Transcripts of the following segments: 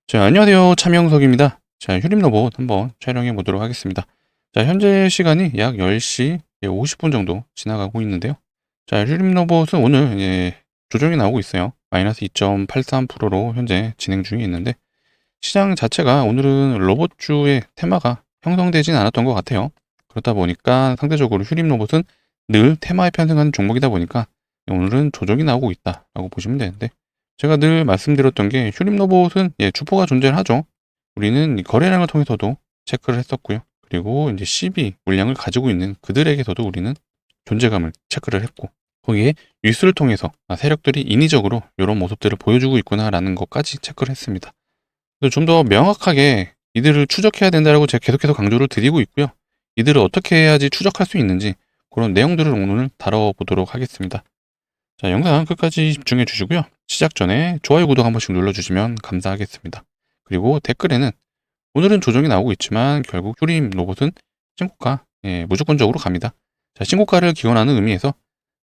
자, 안녕하세요. 참영석입니다. 자, 휴림로봇 한번 촬영해 보도록 하겠습니다. 자, 현재 시간이 약 10시 50분 정도 지나가고 있는데요. 자, 휴림로봇은 오늘 조정이 나오고 있어요. 마이너스 2.83%로 현재 진행 중에 있는데, 시장 자체가 오늘은 로봇주의 테마가 형성되진 않았던 것 같아요. 그렇다 보니까 상대적으로 휴림로봇은 늘 테마에 편승하는 종목이다 보니까 오늘은 조정이 나오고 있다라고 보시면 되는데, 제가 늘 말씀드렸던 게 휴림로봇은 주포가 존재하죠. 우리는 이 거래량을 통해서도 체크를 했었고요. 그리고 이제 CB 물량을 가지고 있는 그들에게서도 우리는 존재감을 체크를 했고, 거기에 뉴스를 통해서 세력들이 인위적으로 이런 모습들을 보여주고 있구나라는 것까지 체크를 했습니다. 좀 더 명확하게 이들을 추적해야 된다고 제가 계속해서 강조를 드리고 있고요. 이들을 어떻게 해야지 추적할 수 있는지 그런 내용들을 오늘 다뤄보도록 하겠습니다. 자, 영상 끝까지 집중해 주시고요. 시작 전에 좋아요, 구독 한 번씩 눌러주시면 감사하겠습니다. 그리고 댓글에는 오늘은 조정이 나오고 있지만 결국 휴림 로봇은 신고가 무조건적으로 갑니다. 자, 신고가를 기원하는 의미에서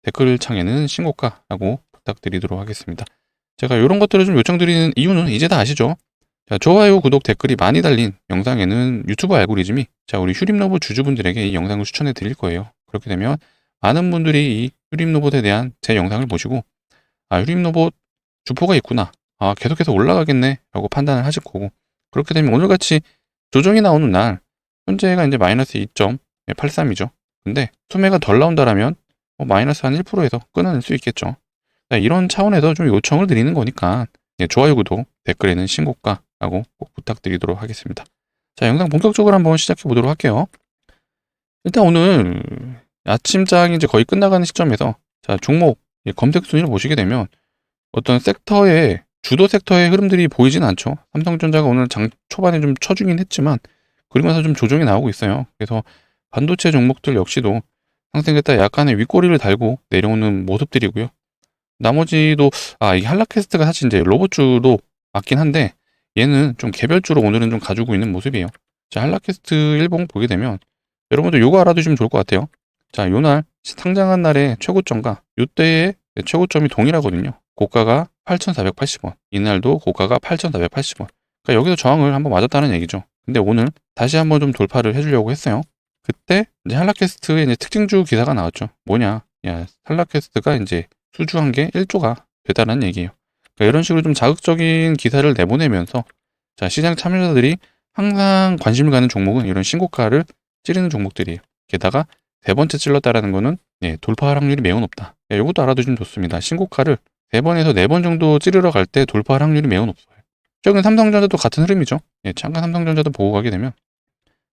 댓글 창에는 신고가라고 부탁드리도록 하겠습니다. 제가 이런 것들을 좀 요청드리는 이유는 이제 다 아시죠? 자, 좋아요, 구독, 댓글이 많이 달린 영상에는 유튜브 알고리즘이 우리 휴림로봇 주주분들에게 이 영상을 추천해 드릴 거예요. 그렇게 되면 많은 분들이 이 휴림로봇에 대한 제 영상을 보시고 휴림로봇 주포가 있구나. 계속해서 올라가겠네 라고 판단을 하실 거고, 그렇게 되면 오늘같이 조정이 나오는 날 현재가 이제 마이너스 2.83이죠. 근데 수매가 덜 나온다라면 마이너스 한 1%에서 끊어낼 수 있겠죠. 자, 이런 차원에서 좀 요청을 드리는 거니까 좋아요, 구독, 댓글에는 신고가라고 꼭 부탁드리도록 하겠습니다. 자, 영상 본격적으로 한번 시작해 보도록 할게요. 일단 오늘 아침장이 이제 거의 끝나가는 시점에서 자, 종목 검색 순위를 보시게 되면 어떤 섹터의 주도 섹터의 흐름들이 보이진 않죠. 삼성전자가 오늘 장 초반에 좀 쳐주긴 했지만 그러면서 좀 조정이 나오고 있어요. 그래서 반도체 종목들 역시도 상승했다 약간의 윗꼬리를 달고 내려오는 모습들이고요. 나머지도 이 한라캐스트가 사실 이제 로봇주도 맞긴 한데 얘는 좀 개별주로 오늘은 좀 가지고 있는 모습이에요. 자, 한라캐스트 일봉 보게 되면 여러분들 요거 알아두시면 좋을 것 같아요. 자, 요날 상장한 날의 최고점과 요때의 최고점이 동일하거든요. 고가가 8,480원, 이날도 고가가 8,480원. 그러니까 여기서 저항을 한번 맞았다는 얘기죠. 근데 오늘 다시 한번 좀 돌파를 해주려고 했어요. 그때 이제 한라캐스트의 이제 특징주 기사가 나왔죠. 뭐냐? 야, 한라캐스트가 이제 수주한 게 1조가 되다는 얘기예요. 그러니까 이런 식으로 좀 자극적인 기사를 내보내면서 자, 시장 참여자들이 항상 관심을 가는 종목은 이런 신고가를 찌르는 종목들이에요. 게다가 세 번째 찔렀다라는 거는 돌파 확률이 매우 높다. 이것도 알아두시면 좋습니다. 신고가를 3번에서 4번 정도 찌르러 갈 때 돌파 확률이 매우 높아요. 최근 삼성전자도 같은 흐름이죠. 잠깐 삼성전자도 보고 가게 되면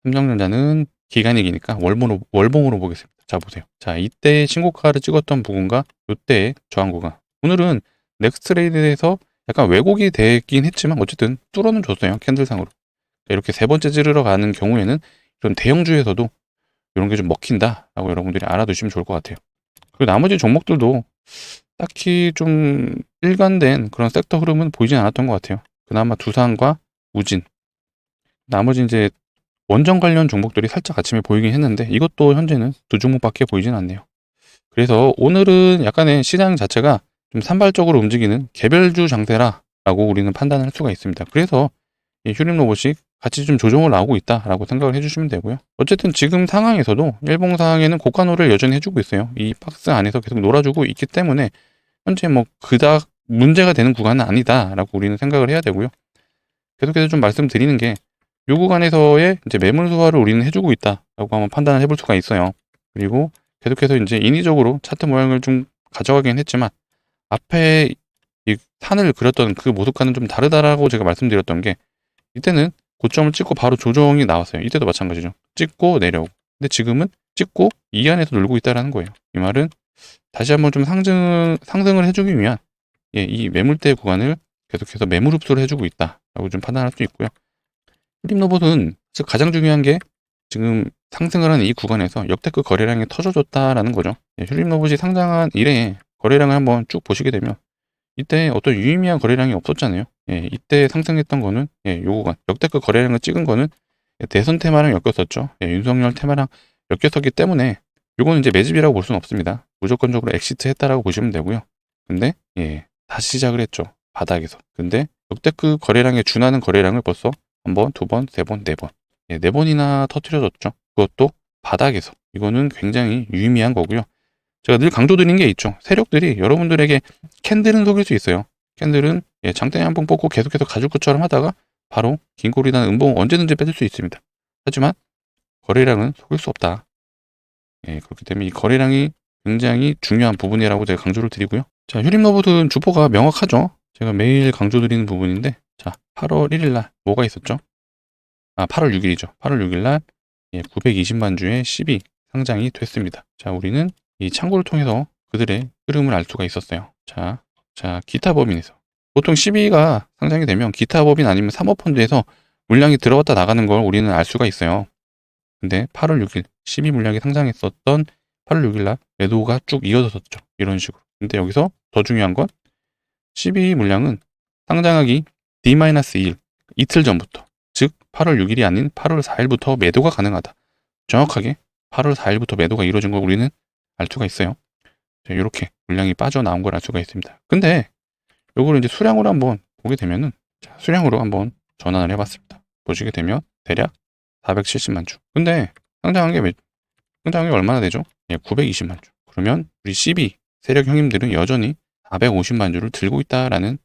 삼성전자는 기간이기니까 월봉으로 보겠습니다. 자, 보세요. 자, 이때 신고가를 찍었던 부분과 이때의 저항 구간. 오늘은 넥스트레이드에서 약간 왜곡이 되긴 했지만 어쨌든 뚫어는 줬어요. 캔들상으로. 이렇게 세 번째 찌르러 가는 경우에는 이런 대형주에서도 이런 게 좀 먹힌다라고 여러분들이 알아두시면 좋을 것 같아요. 그리고 나머지 종목들도 딱히 좀 일관된 그런 섹터 흐름은 보이진 않았던 것 같아요. 그나마 두산과 우진, 나머지 이제 원전 관련 종목들이 살짝 아침에 보이긴 했는데 이것도 현재는 두 종목밖에 보이진 않네요. 그래서 오늘은 약간의 시장 자체가 좀 산발적으로 움직이는 개별주 장세라고 우리는 판단을 할 수가 있습니다. 그래서 이 휴림 로봇이 같이 좀 조정을 나오고 있다라고 생각을 해주시면 되고요. 어쨌든 지금 상황에서도 일봉 상황에는 고가노를 여전히 해주고 있어요. 이 박스 안에서 계속 놀아주고 있기 때문에 현재 뭐 그닥 문제가 되는 구간은 아니다라고 우리는 생각을 해야 되고요. 계속해서 좀 말씀드리는 게 요 구간에서의 이제 매물 소화를 우리는 해주고 있다라고 한번 판단을 해볼 수가 있어요. 그리고 계속해서 이제 인위적으로 차트 모양을 좀 가져가긴 했지만 앞에 이 산을 그렸던 그 모습과는 좀 다르다라고 제가 말씀드렸던 게 이때는 고점을 찍고 바로 조정이 나왔어요. 이때도 마찬가지죠. 찍고 내려오고. 근데 지금은 찍고 이 안에서 놀고 있다라는 거예요. 이 말은 다시 한번 좀 상승을 해주기 위한 이 매물대 구간을 계속해서 매물 흡수를 해주고 있다라고 좀 판단할 수 있고요. 휴림로봇은 가장 중요한 게 지금 상승을 하는 이 구간에서 역대급 거래량이 터져줬다라는 거죠. 휴림로봇이 상장한 이래 거래량을 한번 쭉 보시게 되면 이때 어떤 유의미한 거래량이 없었잖아요. 이때 상승했던 거는 요 구간 역대급 거래량을 찍은 거는 대선 테마랑 엮였었죠. 윤석열 테마랑 엮였었기 때문에 요거는 이제 매집이라고 볼 수는 없습니다. 무조건적으로 엑시트 했다라고 보시면 되고요. 근데 다시 시작을 했죠. 바닥에서. 근데 역대급 거래량에 준하는 거래량을 벌써 한 번, 두 번, 세 번, 네 번. 네 번이나 터트려줬죠. 그것도 바닥에서. 이거는 굉장히 유의미한 거고요. 제가 늘 강조드리는 게 있죠. 세력들이 여러분들에게 캔들은 속일 수 있어요. 캔들은 장대에 한 번 뽑고 계속해서 가줄 것처럼 하다가 바로 긴골이나 음봉 언제든지 뺏을 수 있습니다. 하지만 거래량은 속일 수 없다. 그렇기 때문에 이 거래량이 굉장히 중요한 부분이라고 제가 강조를 드리고요. 자, 휴림로봇은 주포가 명확하죠. 제가 매일 강조드리는 부분인데, 자, 8월 1일 날 뭐가 있었죠? 8월 6일이죠. 8월 6일 날 920만 주의 10이 상장이 됐습니다. 자, 우리는 이 창구를 통해서 그들의 흐름을 알 수가 있었어요. 자, 기타 법인에서 보통 12가 상장이 되면 기타 법인 아니면 사모펀드에서 물량이 들어왔다 나가는 걸 우리는 알 수가 있어요. 근데 8월 6일 12 물량이 상장했었던 8월 6일 날 매도가 쭉 이어졌었죠. 이런 식으로. 근데 여기서 더 중요한 건 12 물량은 상장하기 D-1 이틀 전부터, 즉 8월 6일이 아닌 8월 4일부터 매도가 가능하다. 정확하게 8월 4일부터 매도가 이루어진 걸 우리는 알 수가 있어요. 이렇게 물량이 빠져나온 걸 알 수가 있습니다. 근데 요거를 이제 수량으로 한번 보게 되면은, 자, 수량으로 한번 전환을 해봤습니다. 보시게 되면 대략 470만 주. 근데 상장한 게 얼마나 되죠? 920만 주. 그러면 우리 CB 세력 형님들은 여전히 450만 주를 들고 있다라는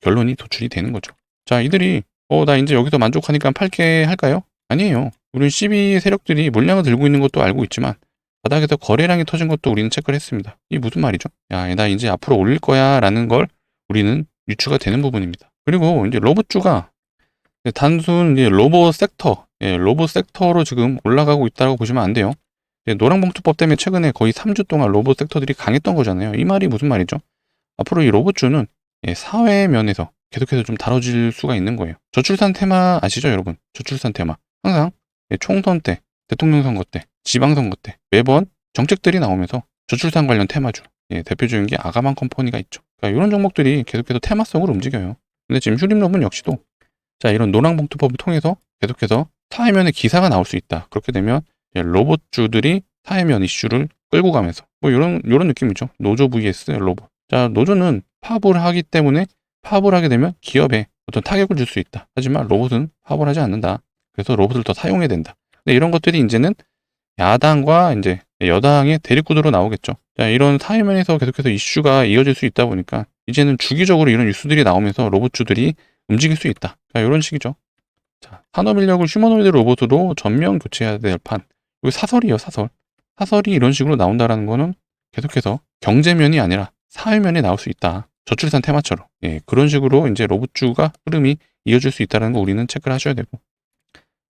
결론이 도출이 되는 거죠. 자, 이들이 나 이제 여기서 만족하니까 팔게 할까요? 아니에요. 우리 CB 세력들이 물량을 들고 있는 것도 알고 있지만 바닥에서 거래량이 터진 것도 우리는 체크를 했습니다. 이게 무슨 말이죠? 야, 나 이제 앞으로 올릴 거야 라는 걸 우리는 유추가 되는 부분입니다. 그리고 이제 로봇주가 단순 이제 로봇 섹터로 지금 올라가고 있다고 보시면 안 돼요. 노랑봉투법 때문에 최근에 거의 3주 동안 로봇 섹터들이 강했던 거잖아요. 이 말이 무슨 말이죠? 앞으로 이 로봇주는 사회 면에서 계속해서 좀 다뤄질 수가 있는 거예요. 저출산 테마 아시죠, 여러분? 저출산 테마. 항상 총선 때, 대통령 선거 때, 지방선거 때 매번 정책들이 나오면서 저출산 관련 테마주. 대표적인 게 아가만 컴퍼니가 있죠. 그러니까 이런 종목들이 계속해서 테마성으로 움직여요. 근데 지금 휴림로봇 역시도 자, 이런 노랑봉투법을 통해서 계속해서 사회면에 기사가 나올 수 있다. 그렇게 되면 로봇주들이 사회면 이슈를 끌고 가면서 이런 느낌이죠. 노조 vs 로봇. 자, 노조는 파업을 하기 때문에 파업을 하게 되면 기업에 어떤 타격을 줄 수 있다. 하지만 로봇은 파업을 하지 않는다. 그래서 로봇을 더 사용해야 된다. 근데 이런 것들이 이제는 야당과 이제 여당의 대립구도로 나오겠죠. 자, 이런 사회면에서 계속해서 이슈가 이어질 수 있다 보니까 이제는 주기적으로 이런 뉴스들이 나오면서 로봇주들이 움직일 수 있다. 자, 이런 식이죠. 자, 산업 인력을 휴머노이드 로봇으로 전면 교체해야 될 판. 이거 사설이에요, 사설. 사설이 이런 식으로 나온다라는 거는 계속해서 경제면이 아니라 사회면에 나올 수 있다. 저출산 테마처럼. 그런 식으로 이제 로봇주가 흐름이 이어질 수 있다는 거 우리는 체크를 하셔야 되고.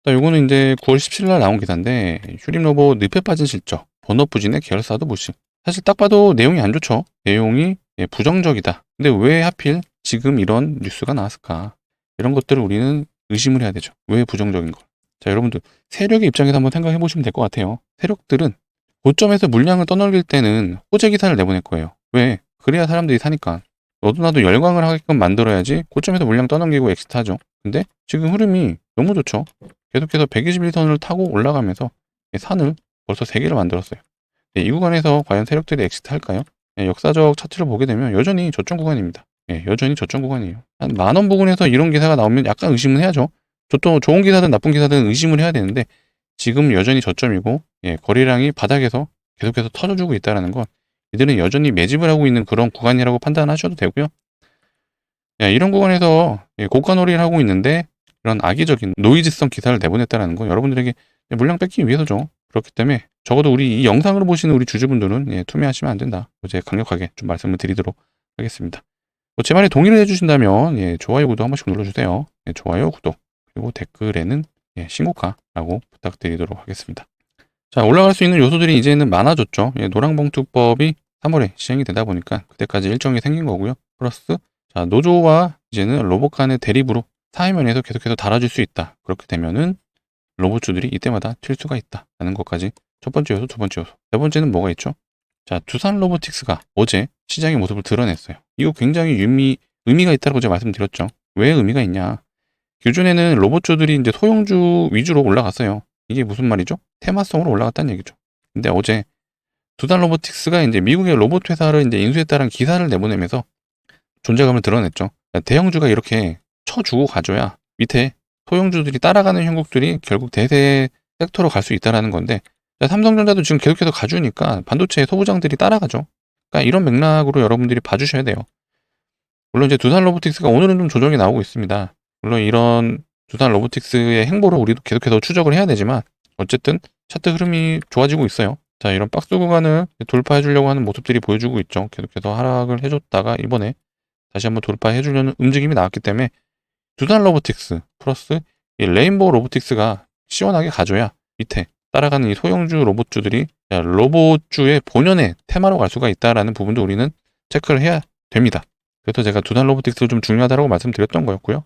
자, 요거는 이제 9월 17일 날 나온 기사인데, 휴림 로봇 늪에 빠진 실적, 본업 부진의 계열사도 무시. 사실 딱 봐도 내용이 안 좋죠. 내용이 부정적이다. 근데 왜 하필 지금 이런 뉴스가 나왔을까? 이런 것들을 우리는 의심을 해야 되죠. 왜 부정적인 걸? 자, 여러분들 세력의 입장에서 한번 생각해 보시면 될 것 같아요. 세력들은 고점에서 물량을 떠넘길 때는 호재 기사를 내보낼 거예요. 왜? 그래야 사람들이 사니까. 너도 나도 열광을 하게끔 만들어야지 고점에서 물량 떠넘기고 엑시트하죠. 근데 지금 흐름이 너무 좋죠. 계속해서 121선을 타고 올라가면서 산을 벌써 3개를 만들었어요. 이 구간에서 과연 세력들이 엑시트 할까요? 역사적 차트를 보게 되면 여전히 저점 구간입니다. 여전히 저점 구간이에요. 한 10,000원 부근에서 이런 기사가 나오면 약간 의심은 해야죠. 또 좋은 기사든 나쁜 기사든 의심을 해야 되는데 지금 여전히 저점이고 거래량이 바닥에서 계속해서 터져주고 있다는 건 이들은 여전히 매집을 하고 있는 그런 구간이라고 판단하셔도 되고요. 이런 구간에서 고가놀이를 하고 있는데 이런 악의적인 노이즈성 기사를 내보냈다는 건 여러분들에게 물량 뺏기 위해서죠. 그렇기 때문에 적어도 우리 이 영상을 보시는 우리 주주분들은 투매하시면 안 된다. 제가 강력하게 좀 말씀을 드리도록 하겠습니다. 제 말에 동의를 해주신다면 좋아요, 구독 한 번씩 눌러주세요. 좋아요, 구독 그리고 댓글에는 신고가라고 부탁드리도록 하겠습니다. 자, 올라갈 수 있는 요소들이 이제는 많아졌죠. 노랑봉투법이 3월에 시행이 되다 보니까 그때까지 일정이 생긴 거고요. 플러스 자, 노조와 이제는 로봇 간의 대립으로 사회면에서 계속해서 달아질 수 있다. 그렇게 되면은 로봇주들이 이때마다 튈 수가 있다라는 것까지 첫 번째 요소, 두 번째 요소. 네 번째는 뭐가 있죠? 자, 두산 로보틱스가 어제 시장의 모습을 드러냈어요. 이거 굉장히 의미가 있다고 제가 말씀드렸죠. 왜 의미가 있냐? 기존에는 로봇주들이 이제 소형주 위주로 올라갔어요. 이게 무슨 말이죠? 테마성으로 올라갔다는 얘기죠. 근데 어제 두산 로보틱스가 이제 미국의 로봇 회사를 이제 인수했다는 기사를 내보내면서 존재감을 드러냈죠. 대형주가 이렇게 쳐주고 가줘야 밑에 소형주들이 따라가는 형국들이 결국 대세 섹터로 갈 수 있다는 건데, 삼성전자도 지금 계속해서 가주니까 반도체 소부장들이 따라가죠. 그러니까 이런 맥락으로 여러분들이 봐주셔야 돼요. 물론 이제 두산 로보틱스가 오늘은 좀 조정이 나오고 있습니다. 물론 이런 두산 로보틱스의 행보를 우리도 계속해서 추적을 해야 되지만 어쨌든 차트 흐름이 좋아지고 있어요. 자, 이런 박스 구간을 돌파해 주려고 하는 모습들이 보여주고 있죠. 계속해서 하락을 해줬다가 이번에 다시 한번 돌파해 주려는 움직임이 나왔기 때문에 두산 로보틱스 플러스 이 레인보우 로보틱스가 시원하게 가줘야 밑에 따라가는 이 소형주 로봇주들이 로봇주의 본연의 테마로 갈 수가 있다라는 부분도 우리는 체크를 해야 됩니다. 그래서 제가 두산 로보틱스가 좀 중요하다고 말씀드렸던 거였고요.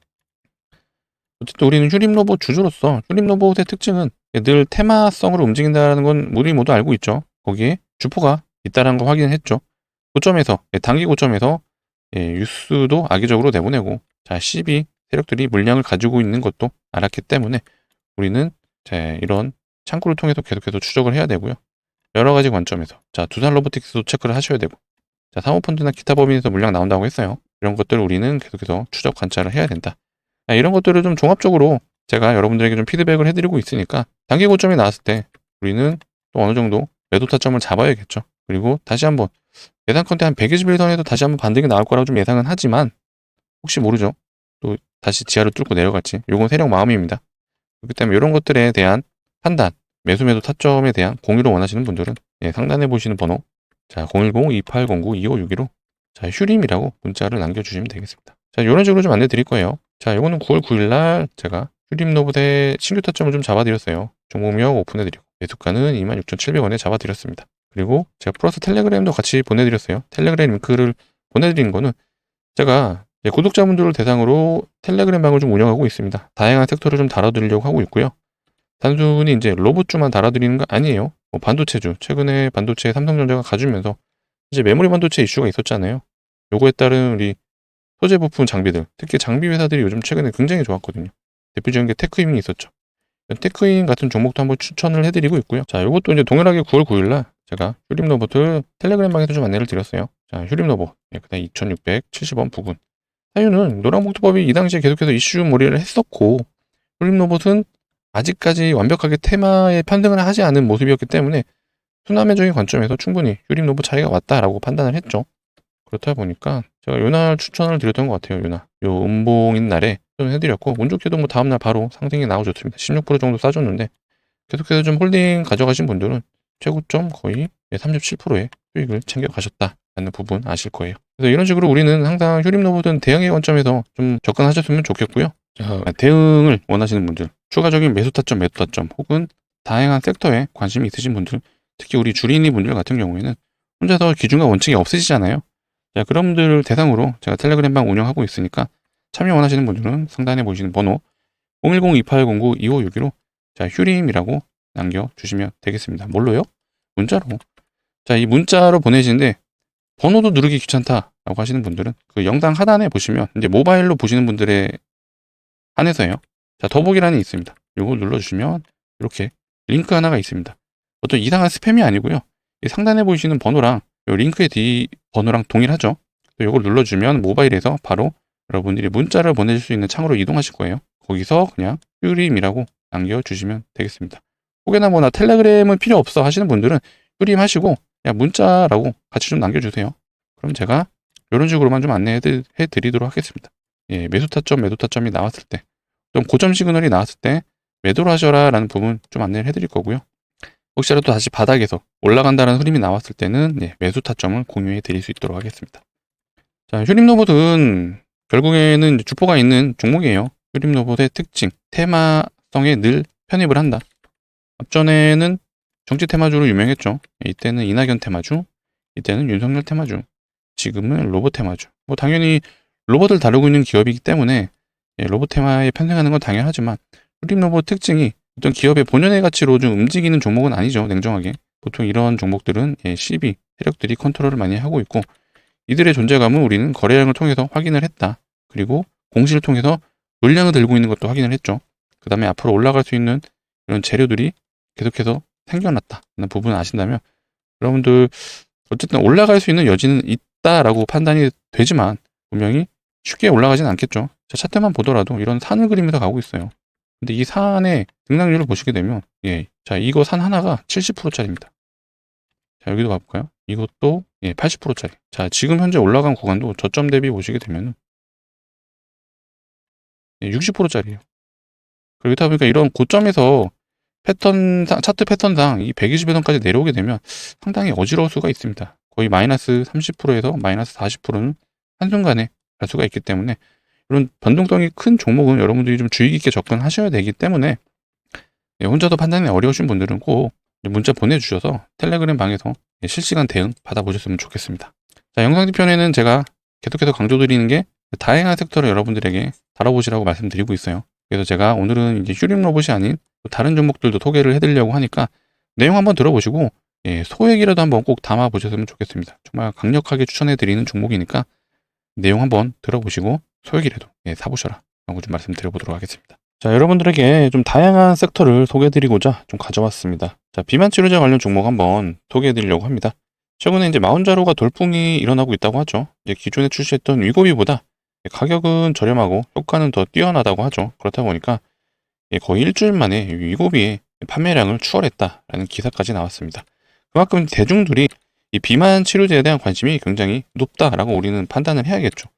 어쨌든 우리는 휴림 로봇 주주로서 휴림 로봇의 특징은 늘 테마성으로 움직인다는 건 우리 모두 알고 있죠. 거기에 주포가 있다는 거 확인했죠. 고점에서 단기 고점에서 유스도 악의적으로 내보내고, 자 12 세력들이 물량을 가지고 있는 것도 알았기 때문에 우리는 이런 창구를 통해서 계속해서 추적을 해야 되고요. 여러 가지 관점에서 자 두산 로보틱스도 체크를 하셔야 되고, 자 사모펀드나 기타 법인에서 물량 나온다고 했어요. 이런 것들을 우리는 계속해서 추적 관찰을 해야 된다. 이런 것들을 좀 종합적으로 제가 여러분들에게 좀 피드백을 해드리고 있으니까 단기 고점이 나왔을 때 우리는 또 어느 정도 매도 타점을 잡아야겠죠. 그리고 다시 한번 예상컨대 한 121선에도 다시 한번 반등이 나올 거라고 좀 예상은 하지만 혹시 모르죠. 또 다시 지하를 뚫고 내려갈지. 요건 세력 마음입니다. 그렇기 때문에 이런 것들에 대한 판단, 매수 타점에 대한 공유를 원하시는 분들은 상단에 보시는 번호 자 010-2809-2561로 자 휴림이라고 문자를 남겨주시면 되겠습니다. 자 이런 식으로 좀 안내 드릴 거예요. 자 이거는 9월 9일날 제가 휴림 로봇의 신규 타점을 좀 잡아드렸어요. 종목명 오픈해드리고 매수가는 26,700원에 잡아드렸습니다. 그리고 제가 플러스 텔레그램도 같이 보내드렸어요. 텔레그램 링크를 보내드린 거는 제가 구독자분들을 대상으로 텔레그램 방을 좀 운영하고 있습니다. 다양한 섹터를 좀 달아드리려고 하고 있고요. 단순히 이제 로봇주만 달아드리는 거 아니에요. 반도체주, 최근에 반도체 삼성전자가 가주면서 이제 메모리 반도체 이슈가 있었잖아요. 요거에 따른 우리 소재 부품 장비들, 특히 장비 회사들이 요즘 최근에 굉장히 좋았거든요. 대표적인 게 테크임이 있었죠. 테크임 같은 종목도 한번 추천을 해드리고 있고요. 자, 요것도 이제 동일하게 9월 9일날 제가 휴림 로봇을 텔레그램 방에서 좀 안내를 드렸어요. 자, 휴림 로봇, 그다음 2,670원 부근. 사유는 노란봉투법이 이 당시에 계속해서 이슈 몰이를 했었고, 휴림 로봇은 아직까지 완벽하게 테마에 편승을 하지 않은 모습이었기 때문에 순환매적인 관점에서 충분히 휴림 로봇 차이가 왔다라고 판단을 했죠. 그렇다 보니까 제가 요날 추천을 드렸던 것 같아요. 요날 요 음봉인 날에 좀 해드렸고, 운 좋게도 뭐 다음날 바로 상승이 나와줬습니다. 16% 정도 싸줬는데 계속해서 좀 홀딩 가져가신 분들은 최고점 거의 37%의 수익을 챙겨 가셨다라는 부분 아실 거예요. 그래서 이런 식으로 우리는 항상 휴림 로봇은 대응의 관점에서 좀 접근하셨으면 좋겠고요. 자, 대응을 원하시는 분들, 추가적인 매수 타점, 혹은 다양한 섹터에 관심이 있으신 분들, 특히 우리 주린이 분들 같은 경우에는 혼자서 기준과 원칙이 없으시잖아요. 자, 그런 분들 대상으로 제가 텔레그램 방 운영하고 있으니까 참여 원하시는 분들은 상단에 보이시는 번호 010-2809-2561로 자, 휴림이라고 남겨주시면 되겠습니다. 뭘로요? 문자로. 자, 이 문자로 보내시는데 번호도 누르기 귀찮다라고 하시는 분들은 그 영상 하단에 보시면 이제 모바일로 보시는 분들에 한해서요. 자, 더보기란이 있습니다. 요거 눌러주시면 이렇게 링크 하나가 있습니다. 어떤 이상한 스팸이 아니고요. 이 상단에 보이시는 번호랑 요 링크의 뒤 번호랑 동일하죠. 요걸 눌러주면 모바일에서 바로 여러분들이 문자를 보내실 수 있는 창으로 이동하실 거예요. 거기서 그냥 휴림이라고 남겨주시면 되겠습니다. 혹여나 뭐나 텔레그램은 필요 없어 하시는 분들은 휴림 하시고 그냥 문자라고 같이 좀 남겨주세요. 그럼 제가 이런 식으로만 좀 안내해 드리도록 하겠습니다. 매수 타점이 나왔을 때, 좀 고점 시그널이 나왔을 때 매도를 하셔라 라는 부분 좀 안내를 해드릴 거고요. 혹시라도 다시 바닥에서 올라간다는 흐름이 나왔을 때는 매수 타점을 공유해 드릴 수 있도록 하겠습니다. 자, 휴림 로봇은 결국에는 주포가 있는 종목이에요. 휴림 로봇의 특징, 테마성에 늘 편입을 한다. 앞전에는 정치 테마주로 유명했죠. 이때는 이낙연 테마주, 이때는 윤석열 테마주, 지금은 로봇 테마주. 뭐 당연히 로봇을 다루고 있는 기업이기 때문에 로봇 테마에 편승하는 건 당연하지만 휴림 로봇 특징이 어떤 기업의 본연의 가치로 좀 움직이는 종목은 아니죠. 냉정하게. 보통 이런 종목들은 12 세력들이 컨트롤을 많이 하고 있고, 이들의 존재감은 우리는 거래량을 통해서 확인을 했다. 그리고 공시를 통해서 물량을 들고 있는 것도 확인을 했죠. 그 다음에 앞으로 올라갈 수 있는 이런 재료들이 계속해서 생겨났다는 부분을 아신다면 여러분들 어쨌든 올라갈 수 있는 여지는 있다라고 판단이 되지만 분명히 쉽게 올라가진 않겠죠. 자, 차트만 보더라도 이런 산을 그리면서 가고 있어요. 근데 이 산의 등락률을 보시게 되면 자, 이거 산 하나가 70%짜리입니다. 자, 여기도 봐볼까요? 이것도 80%짜리. 자, 지금 현재 올라간 구간도 저점 대비 보시게 되면 60%짜리예요. 그러다 보니까 이런 고점에서 패턴상, 차트 패턴상 이 120회선까지 내려오게 되면 상당히 어지러울 수가 있습니다. 거의 마이너스 30%에서 마이너스 40%는 한순간에 갈 수가 있기 때문에 이런 변동성이 큰 종목은 여러분들이 좀 주의 깊게 접근하셔야 되기 때문에 혼자도 판단이 어려우신 분들은 꼭 문자 보내주셔서 텔레그램 방에서 실시간 대응 받아보셨으면 좋겠습니다. 자, 영상 뒤편에는 제가 계속해서 강조드리는 게 다양한 섹터를 여러분들에게 다뤄보시라고 말씀드리고 있어요. 그래서 제가 오늘은 이제 휴림 로봇이 아닌 다른 종목들도 소개를 해드리려고 하니까 내용 한번 들어보시고 소액이라도 한번 꼭 담아보셨으면 좋겠습니다. 정말 강력하게 추천해드리는 종목이니까 내용 한번 들어보시고 소액이라도 사보셔라 라고 좀 말씀드려보도록 하겠습니다. 자, 여러분들에게 좀 다양한 섹터를 소개해드리고자 좀 가져왔습니다. 자, 비만 치료제 관련 종목 한번 소개해드리려고 합니다. 최근에 이제 마운자로가 돌풍이 일어나고 있다고 하죠. 이제 기존에 출시했던 위고비보다 가격은 저렴하고 효과는 더 뛰어나다고 하죠. 그렇다 보니까 거의 일주일 만에 위고비의 판매량을 추월했다라는 기사까지 나왔습니다. 그만큼 대중들이 이 비만 치료제에 대한 관심이 굉장히 높다라고 우리는 판단을 해야겠죠.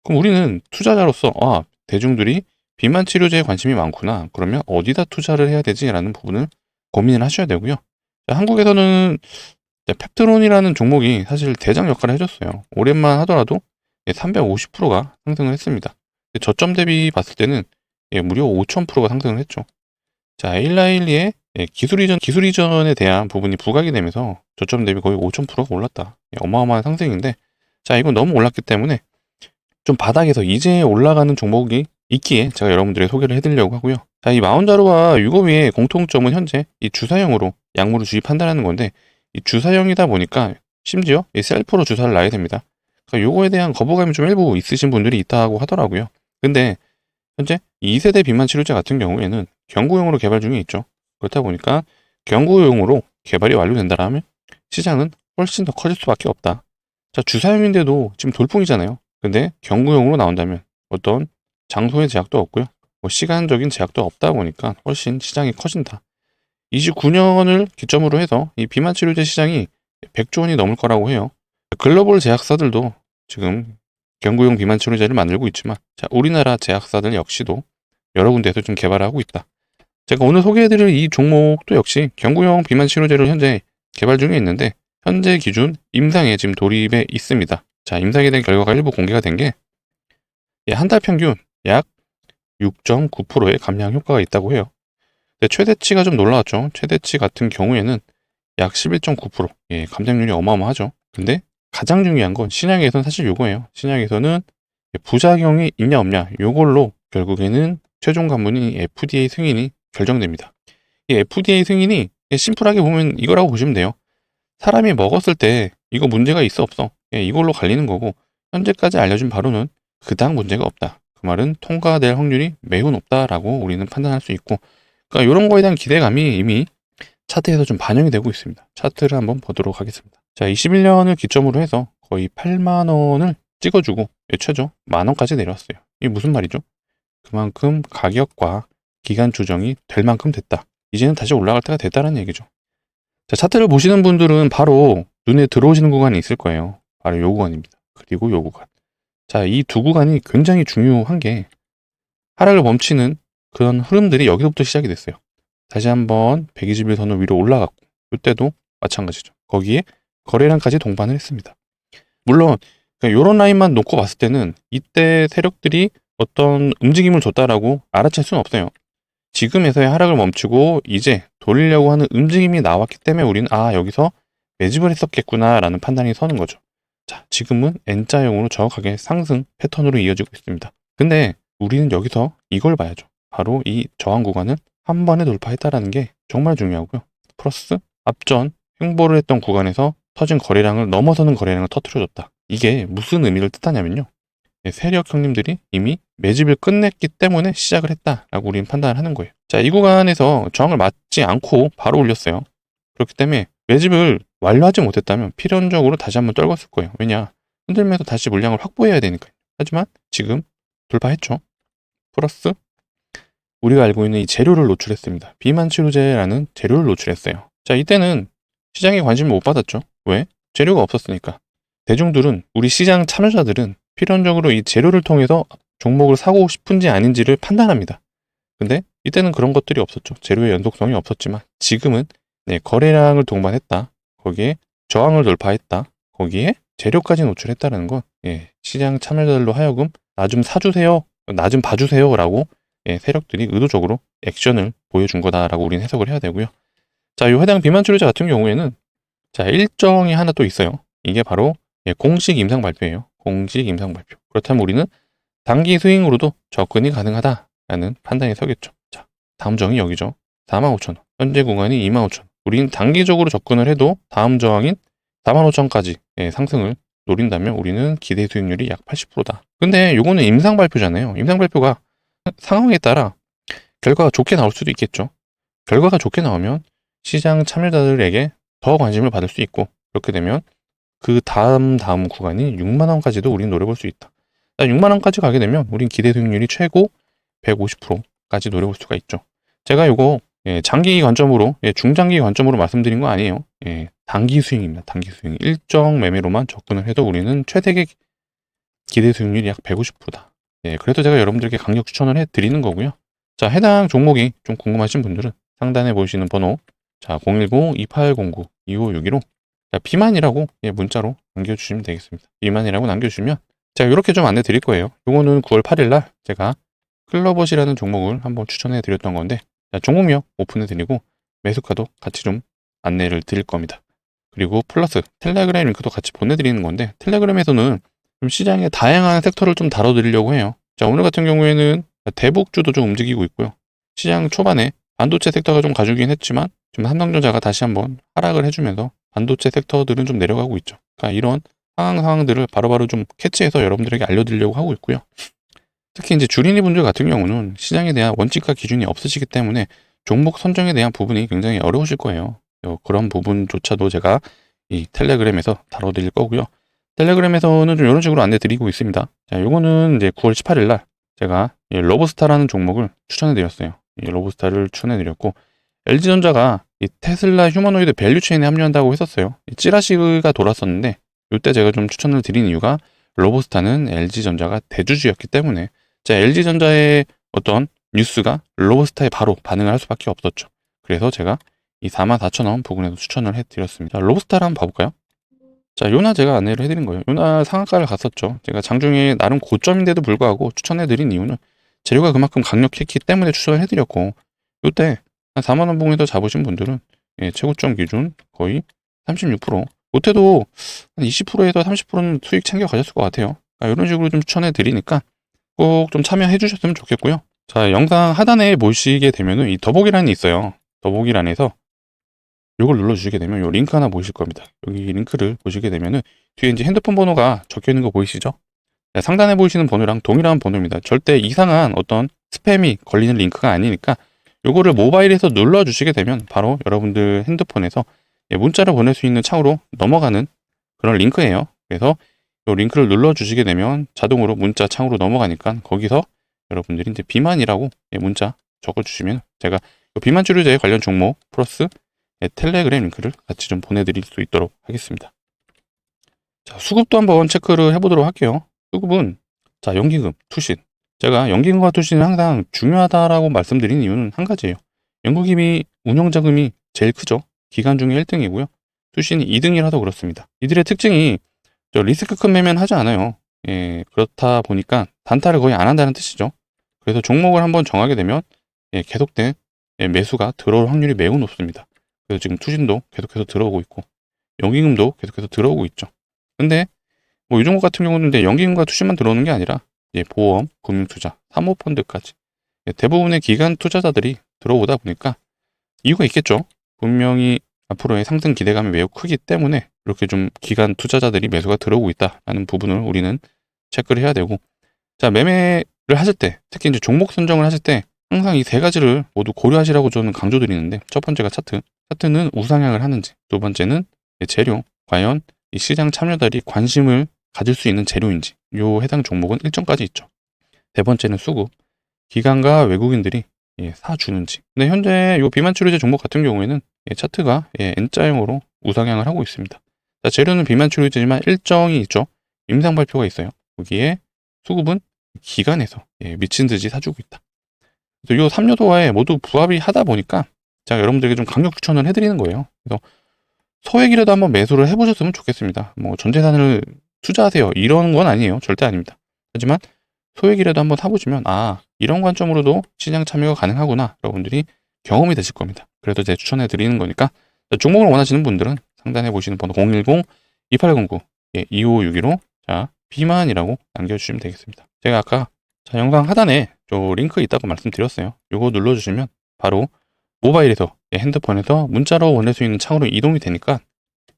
그럼 우리는 투자자로서 대중들이 비만 치료제에 관심이 많구나. 그러면 어디다 투자를 해야 되지라는 부분을 고민을 하셔야 되고요. 자, 한국에서는 펩트론이라는 종목이 사실 대장 역할을 해줬어요. 올해만 하더라도 350%가 상승을 했습니다. 저점 대비 봤을 때는 무려 5000%가 상승을 했죠. 자, 일라일리의 기술 이전에 대한 부분이 부각이 되면서 저점 대비 거의 5000%가 올랐다. 어마어마한 상승인데, 자, 이건 너무 올랐기 때문에 좀 바닥에서 이제 올라가는 종목이 있기에 제가 여러분들에게 소개를 해드리려고 하고요. 자, 이 마운자루와 유고비의 공통점은 현재 이 주사형으로 약물을 주입한다는 건데, 이 주사형이다 보니까 심지어 이 셀프로 주사를 놔야 됩니다. 그러니까 요거에 대한 거부감이 좀 일부 있으신 분들이 있다고 하더라고요. 근데 현재 2세대 비만 치료제 같은 경우에는 경구용으로 개발 중에 있죠. 그렇다 보니까 경구용으로 개발이 완료된다라면 시장은 훨씬 더 커질 수밖에 없다. 자, 주사형인데도 지금 돌풍이잖아요. 근데 경구용으로 나온다면 어떤 장소의 제약도 없고요. 시간적인 제약도 없다 보니까 훨씬 시장이 커진다. 29년을 기점으로 해서 이 비만 치료제 시장이 100조 원이 넘을 거라고 해요. 글로벌 제약사들도 지금 경구용 비만 치료제를 만들고 있지만, 자, 우리나라 제약사들 역시도 여러 군데에서 좀 개발을 하고 있다. 제가 오늘 소개해드릴 이 종목도 역시 경구용 비만 치료제를 현재 개발 중에 있는데, 현재 기준 임상에 지금 돌입해 있습니다. 자, 임상에 대한 결과가 일부 공개가 된 게 한 달 평균 약 6.9%의 감량 효과가 있다고 해요. 근데 최대치가 좀 놀라웠죠. 최대치 같은 경우에는 약 11.9%. 감량률이 어마어마하죠. 근데 가장 중요한 건 신약에서는 사실 요거예요. 신약에서는 부작용이 있냐 없냐 요걸로 결국에는 최종 관문이 FDA 승인이 결정됩니다. 이 FDA 승인이 심플하게 보면 이거라고 보시면 돼요. 사람이 먹었을 때 이거 문제가 있어 없어 이걸로 갈리는 거고, 현재까지 알려진 바로는 그닥 문제가 없다. 그 말은 통과될 확률이 매우 높다라고 우리는 판단할 수 있고, 그러니까 이런 거에 대한 기대감이 이미 차트에서 좀 반영이 되고 있습니다. 차트를 한번 보도록 하겠습니다. 자, 21년을 기점으로 해서 거의 8만 원을 찍어주고 최저 만 원까지 내려왔어요. 이게 무슨 말이죠? 그만큼 가격과 기간 조정이 될 만큼 됐다. 이제는 다시 올라갈 때가 됐다는 얘기죠. 자, 차트를 보시는 분들은 바로 눈에 들어오시는 구간이 있을 거예요. 바로 요 구간입니다. 그리고 요 구간. 자, 이 두 구간이 굉장히 중요한 게 하락을 멈추는 그런 흐름들이 여기서부터 시작이 됐어요. 다시 한번 121선을 위로 올라갔고, 이때도 마찬가지죠. 거기에 거래량까지 동반을 했습니다. 물론 이런 라인만 놓고 봤을 때는 이때 세력들이 어떤 움직임을 줬다라고 알아챌 수는 없어요. 지금에서의 하락을 멈추고 이제 돌리려고 하는 움직임이 나왔기 때문에 우리는 여기서 매집을 했었겠구나 라는 판단이 서는 거죠. 자, 지금은 N자형으로 정확하게 상승 패턴으로 이어지고 있습니다. 근데 우리는 여기서 이걸 봐야죠. 바로 이 저항 구간을 한 번에 돌파했다라는 게 정말 중요하고요. 플러스 앞전 횡보를 했던 구간에서 터진 거래량을 넘어서는 거래량을 터뜨려줬다. 이게 무슨 의미를 뜻하냐면요. 세력 형님들이 이미 매집을 끝냈기 때문에 시작을 했다라고 우리는 판단을 하는 거예요. 자, 이 구간에서 저항을 맞지 않고 바로 올렸어요. 그렇기 때문에 매집을 완료하지 못했다면 필연적으로 다시 한번 떨궜을 거예요. 왜냐? 흔들면서 다시 물량을 확보해야 되니까요. 하지만 지금 돌파했죠. 플러스 우리가 알고 있는 이 재료를 노출했습니다. 비만 치료제라는 재료를 노출했어요. 자, 이때는 시장에 관심을 못 받았죠. 왜? 재료가 없었으니까. 대중들은, 우리 시장 참여자들은 필연적으로 이 재료를 통해서 종목을 사고 싶은지 아닌지를 판단합니다. 근데 이때는 그런 것들이 없었죠. 재료의 연속성이 없었지만 지금은 거래량을 동반했다. 거기에 저항을 돌파했다. 거기에 재료까지 노출했다는 건 시장 참여자들로 하여금 나 좀 사주세요. 나 좀 봐주세요. 라고 세력들이 의도적으로 액션을 보여준 거다라고 우리는 해석을 해야 되고요. 자, 이 해당 비만 치료제 같은 경우에는 자, 일정이 하나 또 있어요. 이게 바로 공식 임상 발표예요. 공식 임상 발표. 그렇다면 우리는 단기 스윙으로도 접근이 가능하다라는 판단이 서겠죠. 자, 다음 저항이 여기죠. 45,000원. 현재 구간이 25,000원. 우리는 단기적으로 접근을 해도 다음 저항인 45,000원까지 상승을 노린다면 우리는 기대 수익률이 약 80%다. 근데 요거는 임상 발표잖아요. 임상 발표가 상황에 따라 결과가 좋게 나올 수도 있겠죠. 결과가 좋게 나오면 시장 참여자들에게 더 관심을 받을 수 있고, 그렇게 되면 그 다음 구간인 6만원까지도 우리는 노려볼 수 있다. 6만원까지 가게 되면 우린 기대 수익률이 최고 150%까지 노려볼 수가 있죠. 제가 요거 장기 관점으로, 중장기 관점으로 말씀드린 거 아니에요. 단기 수익입니다. 단기 수익. 일정 매매로만 접근을 해도 우리는 최대의 기대 수익률이 약 150%다. 그래도 제가 여러분들께 강력 추천을 해드리는 거고요. 자, 해당 종목이 좀 궁금하신 분들은 상단에 보이시는 번호, 자, 010-2809-2561로 비만이라고 문자로 남겨주시면 되겠습니다. 비만이라고 남겨주시면 제가 이렇게 좀 안내 드릴 거예요. 요거는 9월 8일날 제가 클러벗이라는 종목을 한번 추천해 드렸던 건데, 자, 종목명 오픈해 드리고 매수가도 같이 좀 안내를 드릴 겁니다. 그리고 플러스 텔레그램 링크도 같이 보내드리는 건데, 텔레그램에서는 좀 시장의 다양한 섹터를 좀 다뤄드리려고 해요. 자, 오늘 같은 경우에는 대북주도 좀 움직이고 있고요. 시장 초반에 반도체 섹터가 좀 가주긴 했지만 좀 삼성전자가 다시 한번 하락을 해주면서 반도체 섹터들은 좀 내려가고 있죠. 그러니까 이런 상황들을 바로바로 좀 캐치해서 여러분들에게 알려드리려고 하고 있고요. 특히 이제 주린이 분들 같은 경우는 시장에 대한 원칙과 기준이 없으시기 때문에 종목 선정에 대한 부분이 굉장히 어려우실 거예요. 그런 부분조차도 제가 이 텔레그램에서 다뤄드릴 거고요. 텔레그램에서는 좀 이런 식으로 안내 드리고 있습니다. 자, 요거는 이제 9월 18일 날 제가 로보스타라는 종목을 추천해 드렸어요. 이 로보스타를 추천해 드렸고, LG전자가 이 테슬라 휴머노이드 밸류체인에 합류한다고 했었어요. 찌라시가 돌았었는데 이때 제가 좀 추천을 드린 이유가 로보스타는 LG전자가 대주주였기 때문에, 자, LG전자의 어떤 뉴스가 로보스타에 바로 반응을 할 수밖에 없었죠. 그래서 제가 이 44,000원 부근에도 추천을 해드렸습니다. 로보스타를 한번 봐볼까요? 자, 요날 제가 안내를 해드린 거예요. 요날 상한가를 갔었죠. 제가 장중에 나름 고점인데도 불구하고 추천해드린 이유는 재료가 그만큼 강력했기 때문에 추천을 해드렸고, 요때 한 4만원 부근에서 잡으신 분들은 최고점 기준 거의 36%, 못해도 한 20%에서 30%는 수익 챙겨 가셨을 것 같아요. 이런 식으로 좀 추천해드리니까 꼭 좀 참여해 주셨으면 좋겠고요. 자, 영상 하단에 보시게 되면은 이 더보기란이 있어요. 더보기란에서 이걸 눌러주시게 되면 이 링크 하나 보이실 겁니다. 여기 링크를 보시게 되면은 뒤에 이제 핸드폰 번호가 적혀 있는 거 보이시죠? 네, 상단에 보이시는 번호랑 동일한 번호입니다. 절대 이상한 어떤 스팸이 걸리는 링크가 아니니까 요거를 모바일에서 눌러주시게 되면 바로 여러분들 핸드폰에서 문자를 보낼 수 있는 창으로 넘어가는 그런 링크예요. 그래서 이 링크를 눌러주시게 되면 자동으로 문자 창으로 넘어가니까 거기서 여러분들이 이제 비만이라고 문자 적어주시면 제가 비만 치료제 관련 종목 플러스 텔레그램 링크를 같이 좀 보내드릴 수 있도록 하겠습니다. 자, 수급도 한번 체크를 해보도록 할게요. 수급은 자, 연기금, 투신. 제가 연기금과 투신은 항상 중요하다라고 말씀드리는 이유는 한 가지예요. 연기금이 운영자금이 제일 크죠. 기간 중에 1등이고요. 투신이 2등이라서 그렇습니다. 이들의 특징이 리스크 큰 매매는 하지 않아요. 그렇다 보니까 단타를 거의 안 한다는 뜻이죠. 그래서 종목을 한번 정하게 되면 계속된 매수가 들어올 확률이 매우 높습니다. 그래서 지금 투신도 계속해서 들어오고 있고 연기금도 계속해서 들어오고 있죠. 근데 뭐 이 종목 같은 경우는 이제 연기금과 투신만 들어오는 게 아니라 보험, 금융투자, 사모펀드까지 대부분의 기관 투자자들이 들어오다 보니까 이유가 있겠죠. 분명히 앞으로의 상승 기대감이 매우 크기 때문에 이렇게 좀 기관 투자자들이 매수가 들어오고 있다라는 부분을 우리는 체크를 해야 되고, 자, 매매를 하실 때 특히 이제 종목 선정을 하실 때 항상 이 세 가지를 모두 고려하시라고 저는 강조드리는데, 첫 번째가 차트는 우상향을 하는지, 두 번째는 재료, 과연 이 시장 참여자들이 관심을 가질 수 있는 재료인지 요 해당 종목은 일정까지 있죠. 네 번째는 수급, 기관과 외국인들이 사주는지. 근데 현재 요 비만 치료제 종목 같은 경우에는 차트가 N자형으로 우상향을 하고 있습니다. 자, 재료는 비만 치료제지만 일정이 있죠. 임상 발표가 있어요. 여기에 수급은 기관에서 미친 듯이 사주고 있다. 그래서 요 3요소와에 모두 부합이 하다 보니까 제가 여러분들에게 좀 강력 추천을 해드리는 거예요. 그래서 소액이라도 한번 매수를 해보셨으면 좋겠습니다. 뭐 전 재산을 투자하세요 이런 건 아니에요. 절대 아닙니다. 하지만 소액이라도 한번 사보시면 이런 관점으로도 시장 참여가 가능하구나 여러분들이 경험이 되실 겁니다. 그래서 제가 추천해 드리는 거니까 종목을 원하시는 분들은 상단에 보시는 번호 010-2809-2561로 자 비만이라고 남겨주시면 되겠습니다. 제가 아까 영상 하단에 저 링크 있다고 말씀드렸어요. 이거 눌러주시면 바로 모바일에서 핸드폰에서 문자로 보낼 수 있는 창으로 이동이 되니까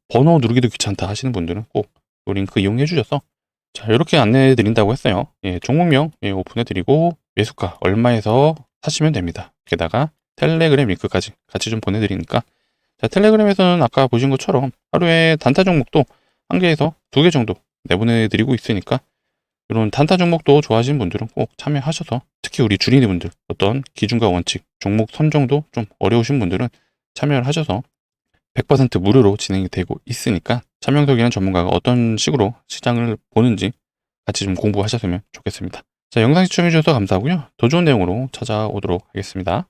번호 누르기도 귀찮다 하시는 분들은 꼭 이 링크 이용해 주셔서 자 이렇게 안내해 드린다고 했어요. 종목명 오픈해 드리고 매수가 얼마에서 사시면 됩니다. 게다가 텔레그램 링크까지 같이 좀 보내드리니까 자 텔레그램에서는 아까 보신 것처럼 하루에 단타 종목도 1개에서 2개 정도 내보내 드리고 있으니까 이런 단타 종목도 좋아하시는 분들은 꼭 참여하셔서 특히 우리 주린이분들 어떤 기준과 원칙, 종목 선정도 좀 어려우신 분들은 참여를 하셔서 100% 무료로 진행이 되고 있으니까 차명석이라는 전문가가 어떤 식으로 시장을 보는지 같이 좀 공부하셨으면 좋겠습니다. 자, 영상 시청해주셔서 감사하고요. 더 좋은 내용으로 찾아오도록 하겠습니다.